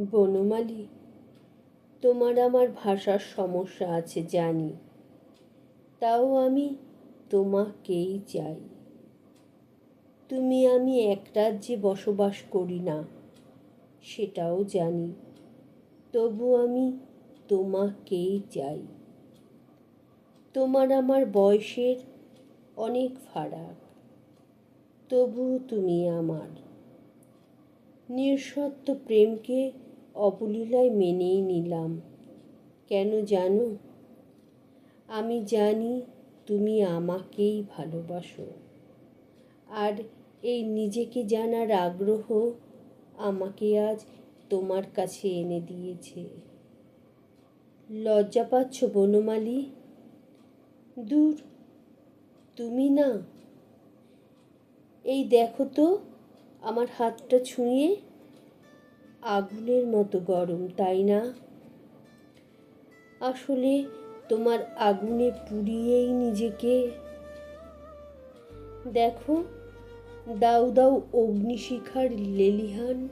বনমালী, তোমার আমার ভাষার সমস্যা আছে জানি, তাও আমি তোমাকেই চাই। তুমি আমি এক রাজ্যে বসবাস করি না সেটাও জানি, তবু আমি তোমাকেই চাই। তোমার আমার বয়সের অনেক ফারাক, তবু তুমি আমার। নিঃশর্ত প্রেমকে অবলীলায় মেনেই নিলাম। কেন জানো? আমি জানি তুমি আমাকেই ভালোবাসো, আর এই নিজেকে জানার আগ্রহ আমাকে আজ তোমার কাছে এনে দিয়েছে। লজ্জা পাচ্ছ বনমালী? দূর, তুমি না। এই দেখো তো আমার হাতটা ছুঁয়ে, আগুনের মতো গরম, তাই না? আসলে তোমার আগুনে পুড়িয়েই নিজেকে। দেখো, দাউ দাউ অগ্নিশিখার লেলিহান।